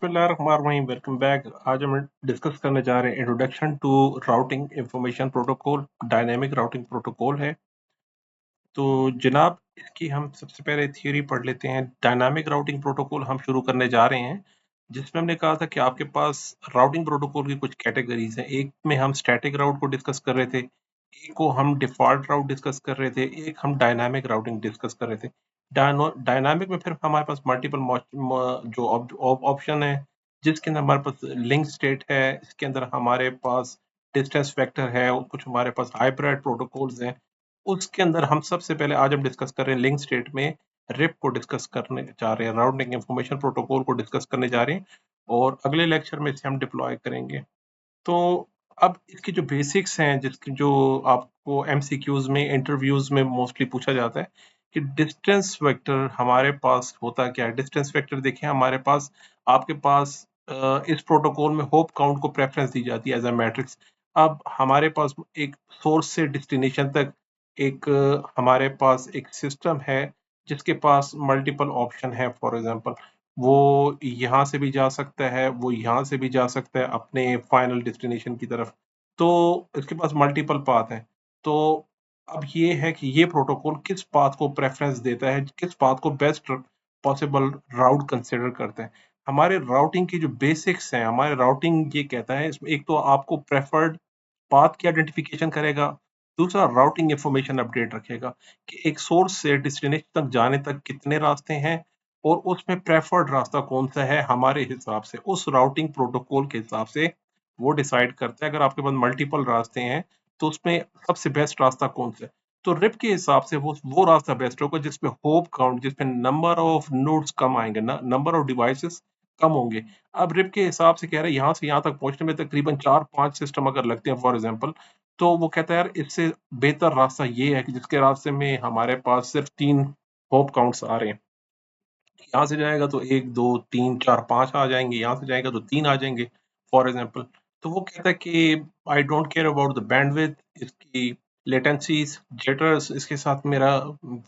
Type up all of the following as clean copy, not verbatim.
बिस्मिल्लाहिर्रहमानिर्रहीम, welcome back. आज हम डिस्कस करने जा रहे हैं introduction to routing information protocol. Dynamic routing protocol है। तो जनाब, इसकी हम सबसे पहले थ्योरी पढ़ लेते हैं। डायनामिक राउटिंग प्रोटोकॉल हम शुरू करने जा रहे हैं, जिसमें हमने कहा था कि आपके पास राउटिंग प्रोटोकॉल की कुछ कैटेगरीज हैं। एक में हम स्टैटिक राउट को डिस्कस कर रहे थे, एक को हम डिफॉल्ट राउट डिस्कस कर रहे थे, एक हम डायनामिक राउटिंग डिस्कस कर रहे थे। डायनामिक में फिर हमारे पास मल्टीपल जो ऑप्शन है, जिसके अंदर हमारे पास लिंक स्टेट है, इसके अंदर हमारे पास डिस्टेंस वेक्टर है, और कुछ हमारे पास हाइब्रिड प्रोटोकॉल्स हैं। उसके अंदर हम सबसे पहले आज हम डिस्कस कर रहे हैं लिंक स्टेट में रिप को डिस्कस करने जा रहे हैं, राउटिंग इंफॉर्मेशन प्रोटोकॉल को डिस्कस करने जा रहे हैं, और अगले लेक्चर में इसे हम डिप्लॉय करेंगे। तो अब इसकी जो बेसिक्स हैं, जिसकी जो आपको एमसीक्यूज में, इंटरव्यूज में मोस्टली पूछा जाता है कि डिस्टेंस वेक्टर हमारे पास होता क्या है। डिस्टेंस वेक्टर देखें, हमारे पास आपके पास इस प्रोटोकॉल में होप काउंट को प्रेफरेंस दी जाती है एज अ मैट्रिक्स। अब हमारे पास एक सोर्स से डेस्टिनेशन तक एक हमारे पास एक सिस्टम है, जिसके पास मल्टीपल ऑप्शन है। फॉर एग्जांपल, वो यहाँ से भी जा सकता है, वो यहाँ से भी जा सकता है अपने फाइनल डेस्टिनेशन की तरफ। तो इसके पास मल्टीपल पाथ है। तो अब ये है कि ये प्रोटोकॉल किस पाथ को प्रेफरेंस देता है, किस पाथ को बेस्ट पॉसिबल राउट कंसिडर करता है। हमारे राउटिंग की जो बेसिक्स हैं, हमारे राउटिंग ये कहता है, इसमें एक तो आपको प्रेफर्ड पाथ की आइडेंटिफिकेशन करेगा, दूसरा राउटिंग इंफॉर्मेशन अपडेट रखेगा कि एक सोर्स से डेस्टिनेशन तक जाने तक कितने रास्ते हैं, और उसमें प्रेफर्ड रास्ता कौन सा है हमारे हिसाब से, उस राउटिंग प्रोटोकॉल के हिसाब से वो डिसाइड करता है। अगर आपके पास मल्टीपल रास्ते हैं, तो उसमें सबसे बेस्ट रास्ता कौन सा है। तो रिप के हिसाब से वो रास्ता बेस्ट होगा जिसमें होप काउंट, जिसमें नंबर ऑफ नोड्स कम आएंगे, नंबर ऑफ डिवाइसेस कम होंगे। अब रिप के हिसाब से कह रहे हैं यहाँ से यहाँ तक पहुंचने में तकरीबन 4-5 सिस्टम अगर लगते हैं फॉर एग्जांपल, तो वो कहता है यार इससे बेहतर रास्ता ये है कि जिसके रास्ते में हमारे पास सिर्फ 3 होप काउंट्स आ रहे हैं। यहाँ से जाएगा तो 1, 2, 3, 4, 5 आ जाएंगे, यहाँ से जाएगा तो 3 आ जाएंगे फॉर एग्जांपल। तो वो कहता है कि I don't care about the bandwidth, इसकी लेटेंसीज, जिटर्स, इसके साथ मेरा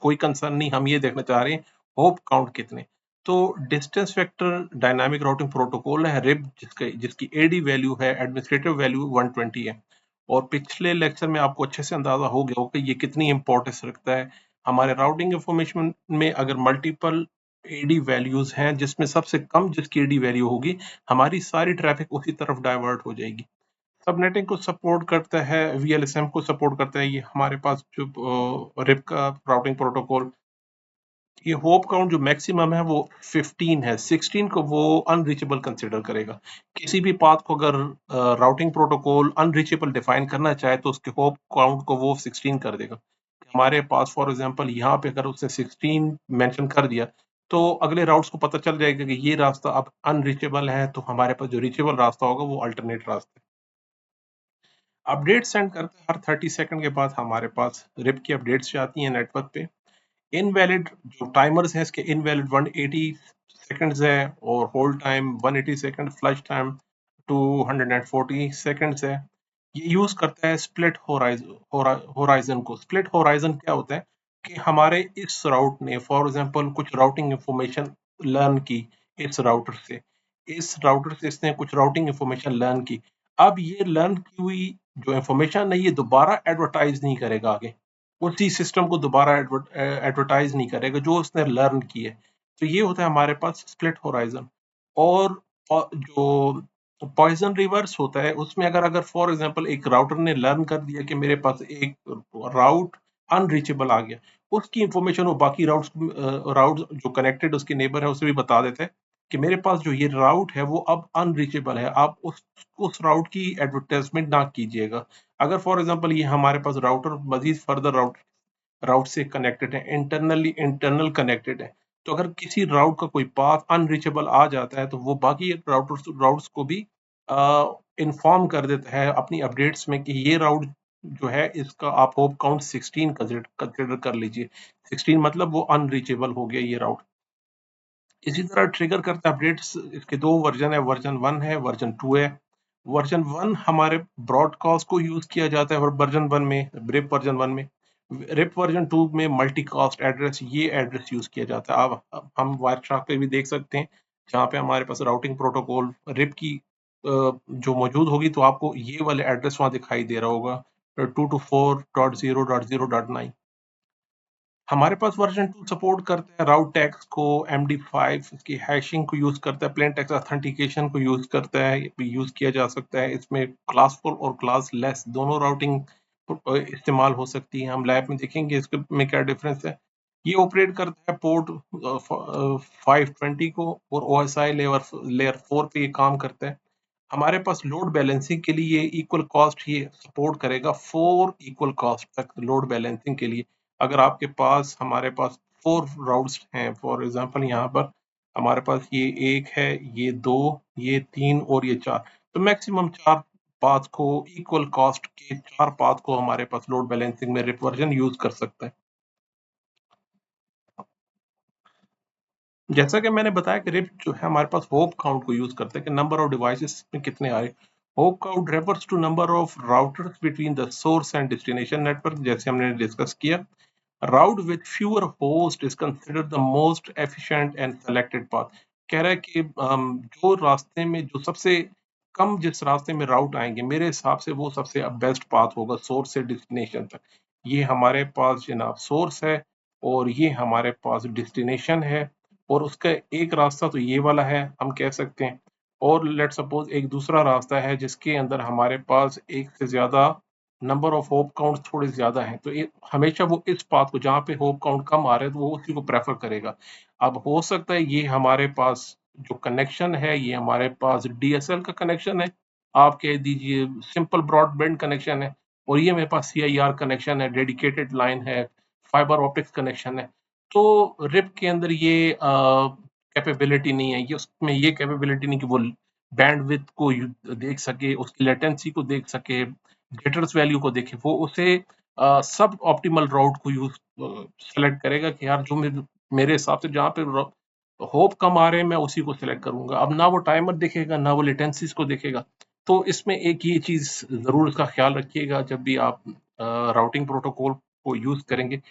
कोई कंसर्न नहीं। हम ये देखना चाह रहे हैं होप काउंट कितने। तो distance vector dynamic routing protocol है रिब, जिसकी एडी वैल्यू है, एडमिनिस्ट्रेटिव वैल्यू 120 है। और पिछले लेक्चर में आपको अच्छे से अंदाजा हो गया होगा कि ये कितनी इंपॉर्टेंस रखता है हमारे राउटिंग इंफॉर्मेशन में। अगर मल्टीपल एडी वैल्यूज हैं, जिसमें सबसे कम जिसकी एडी वैल्यू होगी, हमारी सारी ट्रैफिक उसी तरफ डाइवर्ट हो जाएगी। सबनेटिंग को सपोर्ट करता है, वीएलएसएम को सपोर्ट करता है। ये हमारे पास जो रिप का राउटिंग प्रोटोकॉल, ये होप काउंट जो मैक्सिमम है वो 15 है, 16 को वो अनरीचेबल कंसिडर करेगा। किसी भी पाथ को अगर राउटिंग प्रोटोकॉल अनरीचेबल डिफाइन करना चाहे, तो उसके होप काउंट को वो 16 कर देगा। हमारे पास फॉर एग्जांपल यहाँ पे अगर उसने 16 मेंशन कर दिया, तो अगले राउट्स को पता चल जाएगा कि ये रास्ता अब अनरीचेबल है, तो हमारे पास जो रीचेबल रास्ता होगा वो अल्टरनेट रास्ता है। अपडेट सेंड करते हैं हर 30 सेकंड के बाद हमारे पास रिप की अपडेट्स आती हैं नेटवर्क पे। इनवैलिड जो टाइमर्स हैं, इसके इनवैलिड 180 सेकंड्स है, और hold time 180 second, flush time 240 seconds है। ये यूज करता है स्प्लिट होराइजन को। स्प्लिट होराइजन क्या होता है कि हमारे इस राउट ने फॉर एग्जांपल कुछ राउटिंग इंफॉर्मेशन लर्न की, इस राउटर से इसने कुछ राउटिंग इंफॉर्मेशन लर्न की। अब ये लर्न की हुई जो इंफॉर्मेशन है, ये दोबारा एडवर्टाइज नहीं करेगा आगे, उसी सिस्टम को दोबारा एडवर्टाइज नहीं करेगा जो उसने लर्न की है। तो ये होता है हमारे पास स्प्लिट होराइजन। और जो पॉइजन रिवर्स होता है, उसमें अगर अगर फॉर एग्जांपल एक राउटर ने लर्न कर दिया कि मेरे पास एक राउट अनरीचेबल आ गया, उसकी इंफॉर्मेशन वो बाकी राउट जो कनेक्टेड उसके नेबर है उसे भी बता देता है कि मेरे पास जो ये राउट है वो अब अनरीचेबल है, आप उस राउट की एडवर्टाइजमेंट ना कीजिएगा। अगर फॉर एग्जांपल ये हमारे पास राउटर मजीद फर्दर राउट राउट से कनेक्टेड है, इंटरनल कनेक्टेड है, तो अगर किसी राउट का कोई पाथ अनरीचेबल आ जाता है, तो वो बाकी राउट्स को भी इन्फॉर्म कर देता है अपनी अपडेट्स में कि ये राउट जो है, इसका आप होप काउंट 16 कंसिडर कर लीजिए। 16 मतलब वो अनरीचेबल हो गया ये राउट। इसी तरह ट्रिगर करता है अपडेट्स, इसके 2 वर्जन है, वर्जन 1 है, वर्जन 2 है। वर्जन 1 हमारे ब्रॉडकास्ट को यूज किया जाता है, और वर्जन 1 में, रिप वर्जन 1 में। रिप वर्जन 2 में मल्टीकास्ट एड्रेस, ये एड्रेस यूज किया जाता है। अब हम वायरट्रैक पे भी देख सकते हैं, जहाँ पे हमारे पास राउटिंग प्रोटोकॉल रिप की जो मौजूद होगी, तो आपको ये वाले एड्रेस वहाँ दिखाई दे रहा होगा 224.0.0.9। हमारे पास वर्जन 2 सपोर्ट करता है राउट टैग्स को, MD5 की हैशिंग को यूज करता है, प्लेन टेक्स्ट ऑथेंटिकेशन को यूज करता है, यूज किया जा सकता है। इसमें क्लासफुल और क्लासलेस दोनों राउटिंग इस्तेमाल हो सकती है। हम लैब में देखेंगे इसके में क्या डिफरेंस है। ये ऑपरेट करता है पोर्ट 520 को, और OSI लेयर 4 पे ये काम करता है। हमारे पास लोड बैलेंसिंग के लिए इक्वल कॉस्ट ये सपोर्ट करेगा 4 इक्वल कॉस्ट तक लोड बैलेंसिंग के लिए। अगर आपके पास हमारे पास 4 राउट्स हैं, फॉर एग्जांपल यहाँ पर हमारे पास ये 1 है, ये 2, ये 3 और ये 4, तो मैक्सिमम 4 पाथ को इक्वल कॉस्ट के 4 पाथ को हमारे पास लोड बैलेंसिंग में रिवर्जन यूज कर सकता है। जैसा कि मैंने बताया कि रिप जो है हमारे पास होप काउंट को यूज करते हैं कि नंबर ऑफ डिवाइसेस में कितने आ रहे। Hop count refers to number of routers between the source and destination network, जैसे हमने डिस्कस किया। Route with fewer host is considered the most efficient and selected path. कह रहा है कि जो रास्ते में जो सबसे कम जिस रास्ते में राउट आएंगे, मेरे हिसाब से वो सबसे बेस्ट पाथ होगा सोर्स से डेस्टिनेशन तक। ये हमारे पास जनाब सोर्स है और ये हमारे पास डेस्टिनेशन है, और उसका एक रास्ता तो ये वाला है हम कह सकते हैं, और लेट सपोज एक दूसरा रास्ता है जिसके अंदर हमारे पास एक से ज्यादा नंबर ऑफ होप काउंट थोड़े ज्यादा हैं, तो हमेशा वो इस पाथ को जहाँ पे होप काउंट कम आ रहा है तो वो उसी को प्रेफर करेगा। अब हो सकता है ये हमारे पास जो कनेक्शन है ये हमारे पास DSL का कनेक्शन है, आप कह दीजिए सिंपल ब्रॉडबैंड कनेक्शन है, और ये मेरे पास CIR कनेक्शन है, डेडिकेटेड लाइन है, फाइबर ऑप्टिक्स कनेक्शन है। तो रिप के अंदर ये कैपेबिलिटी नहीं है, ये उसमें ये कैपेबिलिटी नहीं कि वो बैंडविड्थ को देख सके, उसकी लेटेंसी को देख सके, जिटर्स वैल्यू को देखे। वो उसे सब ऑप्टिमल राउट को यूज सेलेक्ट करेगा कि यार जो मेरे हिसाब से जहाँ पे होप कम आ रहे हैं मैं उसी को सिलेक्ट करूंगा। अब ना वो टाइमर देखेगा ना वो लेटेंसीज को देखेगा। तो इसमें एक ये चीज जरूर इसका ख्याल रखिएगा जब भी आप राउटिंग प्रोटोकॉल को यूज करेंगे।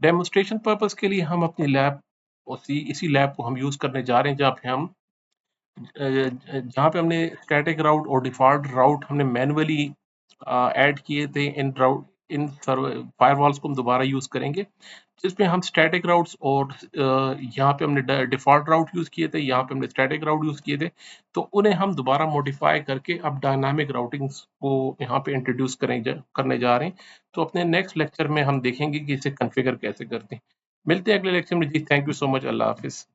डेमोन्स्ट्रेशन पर्पस के लिए हम अपनी लैब, उसी इसी लैब को हम यूज करने जा रहे हैं, जहाँ पे हमने स्टैटिक राउट और डिफॉल्ट राउट हमने मैन्युअली ऐड किए थे। इन फायरवॉल्स को हम दोबारा यूज करेंगे, जिसमें हम स्टैटिक राउट्स और यहाँ पे हमने डिफॉल्ट राउट यूज किए थे, यहाँ पे हमने स्टैटिक राउट यूज किए थे, तो उन्हें हम दोबारा मॉडिफाई करके अब डायनामिक राउटिंग्स को यहाँ पे इंट्रोड्यूस करने जा रहे हैं। तो अपने नेक्स्ट लेक्चर में हम देखेंगे कि इसे कॉन्फ़िगर कैसे करते हैं। मिलते हैं अगले लेक्चर में जी। Thank you so much. अल्लाह हाफिज।